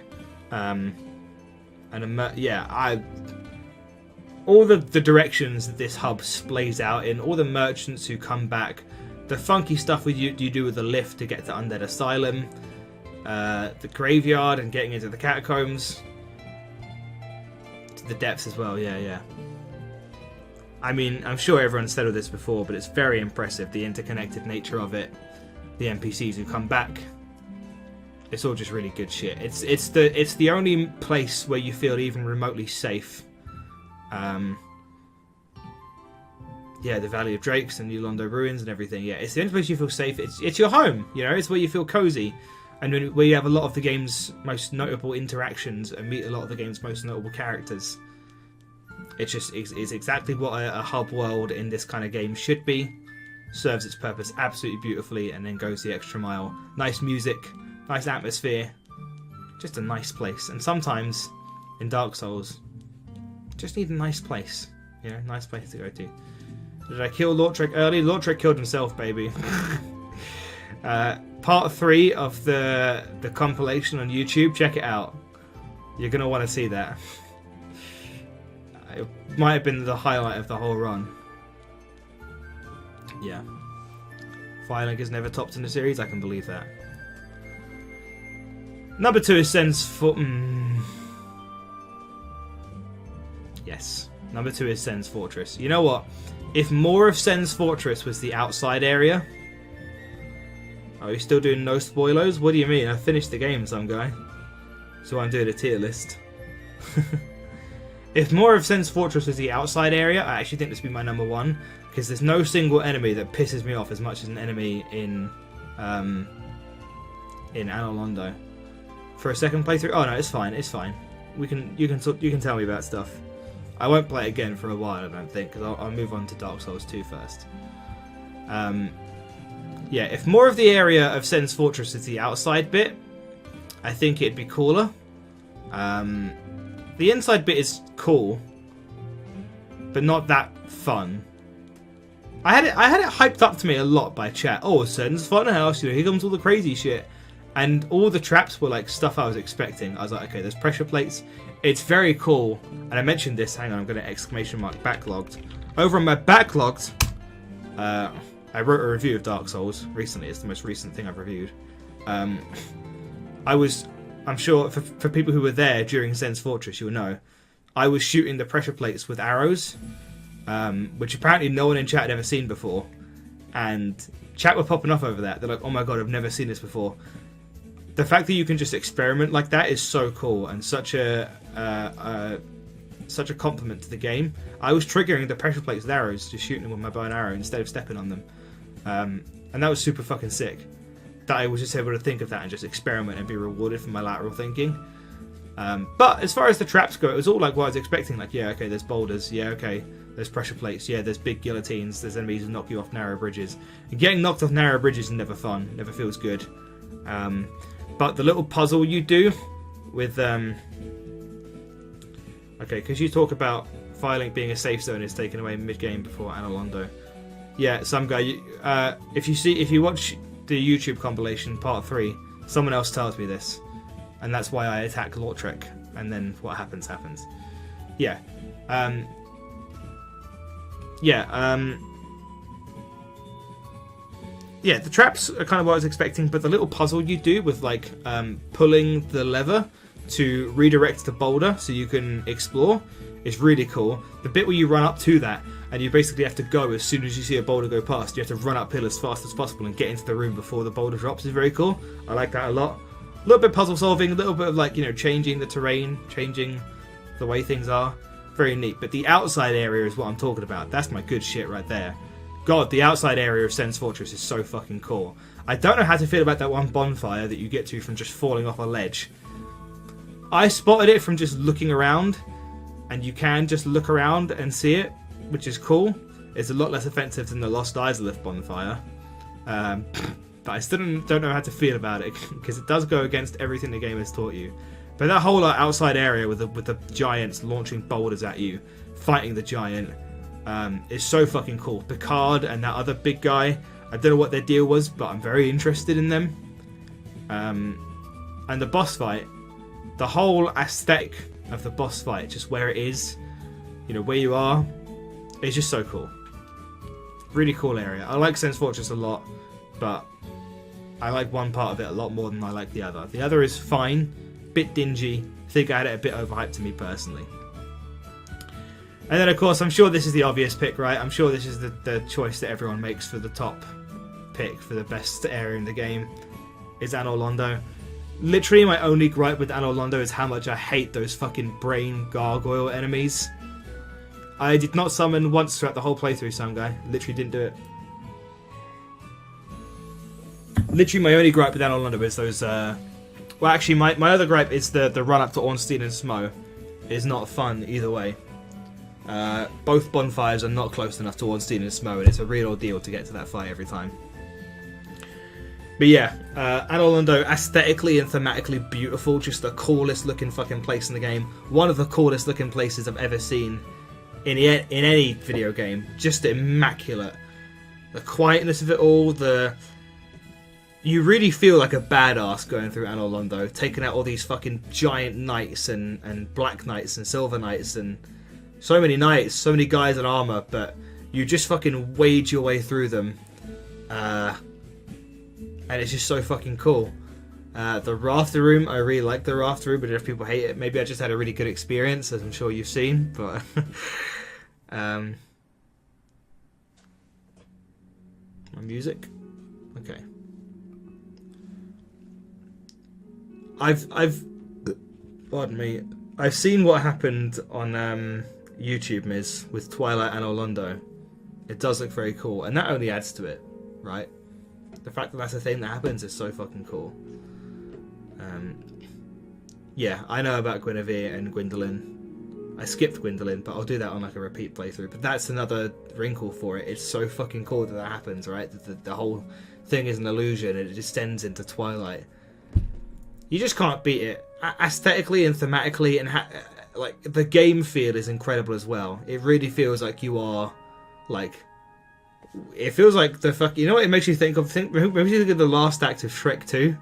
All the directions that this hub splays out in, all the merchants who come back, the funky stuff you do with the lift to get to Undead Asylum, the graveyard and getting into the catacombs, to the depths as well, yeah. I mean, I'm sure everyone's said all this before, but it's very impressive, the interconnected nature of it, the NPCs who come back. It's all just really good shit. It's the only place where you feel even remotely safe. Yeah, the Valley of Drakes and New Londo Ruins and everything. Yeah, it's the only place you feel safe. It's your home, you know. It's where you feel cozy, and where you have a lot of the game's most notable interactions and meet a lot of the game's most notable characters. It's exactly what a hub world in this kind of game should be. Serves its purpose absolutely beautifully, and then goes the extra mile. Nice music, nice atmosphere, just a nice place. And sometimes in Dark Souls, just need a nice place, you know, nice place to go to. Did I kill Lortrek early? Lortrek killed himself, baby. Part 3 of the compilation on YouTube. Check it out. You're gonna want to see that. It might have been the highlight of the whole run. Yeah. Firelink has never topped in the series. I can believe that. Number 2 is Sen's Yes. Number 2 is Sen's Fortress. You know what? If more of Sen's Fortress was the outside area... Are you still doing no spoilers? What do you mean? I finished the game, some guy. So I'm doing a tier list. If more of Sen's Fortress was the outside area, I actually think this would be my number 1. Because there's no single enemy that pisses me off as much as an enemy in Anor Londo. For a second playthrough... Oh no, it's fine, it's fine. You can tell me about stuff. I won't play it again for a while, I don't think, because I'll move on to Dark Souls 2 first. Yeah, if more of the area of Sen's Fortress is the outside bit, I think it'd be cooler. The inside bit is cool, but not that fun. I had it hyped up to me a lot by chat. Oh, Sen's fun house, you know, here comes all the crazy shit. And all the traps were like stuff I was expecting. I was like, okay, there's pressure plates. It's very cool. And I mentioned this, hang on, I'm going to exclamation mark backlogged. Over on my backlogged, I wrote a review of Dark Souls recently. It's the most recent thing I've reviewed. I'm sure for people who were there during Sen's Fortress, you'll know, I was shooting the pressure plates with arrows, which apparently no one in chat had ever seen before. And chat were popping off over that. They're like, oh my god, I've never seen this before. The fact that you can just experiment like that is so cool and such a compliment to the game. I was triggering the pressure plates with arrows, just shooting them with my bow and arrow instead of stepping on them. And that was super fucking sick. That I was just able to think of that and just experiment and be rewarded for my lateral thinking. But as far as the traps go, it was all like what I was expecting. Like, yeah, okay, there's boulders. Yeah, okay, there's pressure plates. Yeah, there's big guillotines. There's enemies who knock you off narrow bridges. And getting knocked off narrow bridges is never fun. Never feels good. But the little puzzle you do with... Okay, because you talk about Firelink being a safe zone is taken away mid-game before Anor Londo. Yeah, some guy... if you watch the YouTube compilation, part 3, someone else tells me this. And that's why I attack Lortrek. And then what happens, happens. Yeah. Yeah, the traps are kind of what I was expecting, but the little puzzle you do with, like, pulling the lever to redirect the boulder so you can explore is really cool. The bit where you run up to that, and you basically have to go as soon as you see a boulder go past. You have to run uphill as fast as possible and get into the room before the boulder drops is very cool. I like that a lot. A little bit puzzle solving, a little bit of, like, you know, changing the terrain, changing the way things are. Very neat. But the outside area is what I'm talking about. That's my good shit right there. God, the outside area of Sen's Fortress is so fucking cool. I don't know how to feel about that one bonfire that you get to from just falling off a ledge. I spotted it from just looking around, and you can just look around and see it, which is cool. It's a lot less offensive than the Lost Izalith bonfire. but I still don't know how to feel about it because it does go against everything the game has taught you. But that whole outside area with the giants launching boulders at you, fighting the giant, is so fucking cool. Picard and that other big guy, I don't know what their deal was, but I'm very interested in them. And the boss fight, the whole aesthetic of the boss fight, just where it is, where you are, it's just so cool. Really cool area. I like Sense Fortress a lot, but I like one part of it a lot more than I like the other. The other is fine, bit dingy. I think I had it a bit overhyped to me personally. And then, of course, I'm sure this is the obvious pick, right? I'm sure this is the choice that everyone makes for the top pick for the best area in the game, is Anor Londo. Literally, my only gripe with Anor Londo is how much I hate those fucking brain gargoyle enemies. I did not summon once throughout the whole playthrough, some guy. Literally didn't do it. Literally, my only gripe with Anor Londo is those... Well, actually, my other gripe is the run-up to Ornstein and Smo. Is not fun either way. Both bonfires are not close enough to Ornstein and Smo, and it's a real ordeal to get to that fight every time. But yeah, Anor Londo, aesthetically and thematically beautiful, just the coolest looking fucking place in the game. One of the coolest looking places I've ever seen in any video game. Just immaculate. The quietness of it all, you really feel like a badass going through Anor Londo, taking out all these fucking giant knights and black knights and silver knights and so many knights, so many guys in armor, but you just fucking wade your way through them. And it's just so fucking cool. The Rafter Room, I really like the Rafter Room, but if people hate it, maybe I just had a really good experience, as I'm sure you've seen, but... my music? Okay. Pardon me. I've seen what happened on YouTube, Miz, with Twilight Anor Londo. It does look very cool, and that only adds to it, right? The fact that that's a thing that happens is so fucking cool. Yeah, I know about Guinevere and Gwyndolin. I skipped Gwyndolin, but I'll do that on like a repeat playthrough. But that's another wrinkle for it. It's so fucking cool that happens, right? The whole thing is an illusion, and it descends into Twilight. You just can't beat it. Aesthetically and thematically, and like the game feel is incredible as well. It really feels like you are, like, it feels like the fuck. You know what it makes you think of? Maybe you think of the last act of Shrek 2.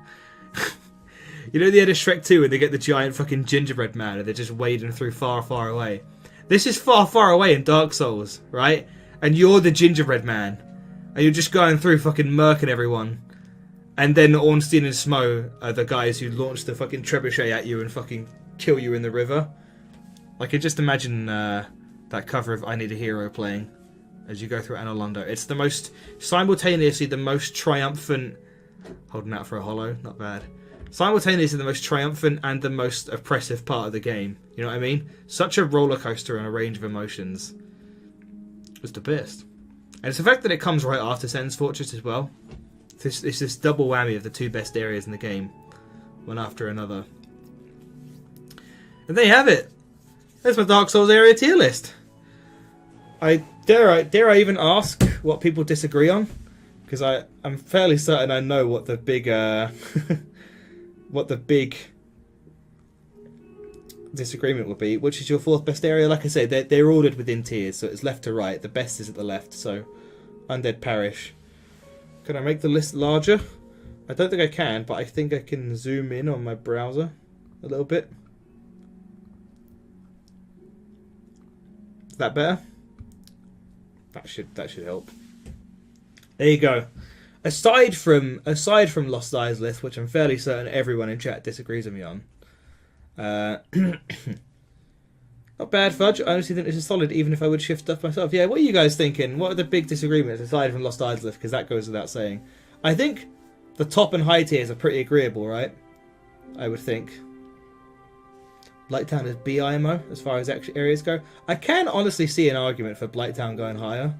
You know the end of Shrek 2 when they get the giant fucking gingerbread man and they're just wading through far, far away. This is far, far away in Dark Souls, right? And you're the gingerbread man, and you're just going through fucking murking everyone. And then Ornstein and Smo are the guys who launch the fucking trebuchet at you and fucking kill you in the river. I can just imagine that cover of I Need a Hero playing as you go through Anor Londo. It's the most, simultaneously the most triumphant, holding out for a hollow, not bad. Simultaneously the most triumphant and the most oppressive part of the game. You know what I mean? Such a roller coaster on a range of emotions. It's the best. And it's the fact that it comes right after Sen's Fortress as well. It's this double whammy of the two best areas in the game, one after another. And there you have it. There's my Dark Souls area tier list. Dare I even ask what people disagree on? Because I'm fairly certain I know what the big what the big disagreement will be. Which is your fourth best area? Like I said, they're ordered within tiers, so it's left to right. The best is at the left. So Undead Parish. Can I make the list larger? I don't think I can, but I think I can zoom in on my browser a little bit. Is that better? That should help. There you go. Aside from Lost Eyes list, which I'm fairly certain everyone in chat disagrees with me on. Not bad, Fudge. I honestly think this is solid, even if I would shift stuff myself. Yeah, what are you guys thinking? What are the big disagreements aside from Lost Eyes list? Because that goes without saying. I think the top and high tiers are pretty agreeable, right? I would think. Blighttown is BIMO as far as areas go. I can honestly see an argument for Blighttown going higher.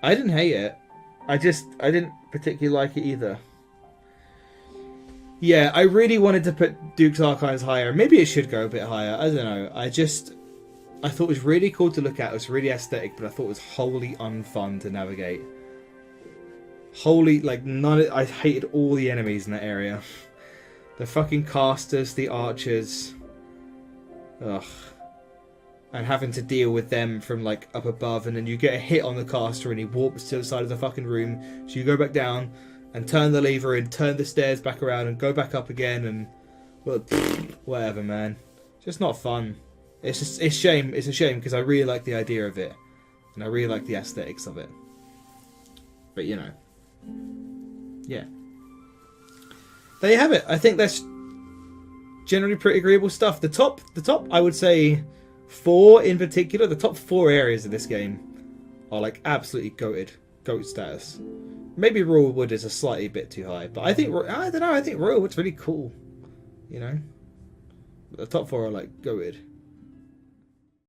I didn't hate it. I didn't particularly like it either. Yeah, I really wanted to put Duke's Archives higher. Maybe it should go a bit higher. I don't know. I thought it was really cool to look at. It was really aesthetic, but I thought it was wholly unfun to navigate. Holy, like, I hated all the enemies in that area. The fucking casters, the archers. Ugh. And having to deal with them from, like, up above, and then you get a hit on the caster and he warps to the side of the fucking room. So you go back down and turn the lever and turn the stairs back around and go back up again and... Well, whatever, man. Just not fun. It's a shame because I really like the idea of it. And I really like the aesthetics of it. But, you know. Yeah. There you have it. I think that's generally pretty agreeable stuff. The top, I would say 4 in particular, the top 4 areas of this game are like absolutely goated. GOAT status. Maybe Royal Wood is a slightly bit too high, but I think, I don't know, I think Royal Wood's really cool. You know? But the top 4 are like goated.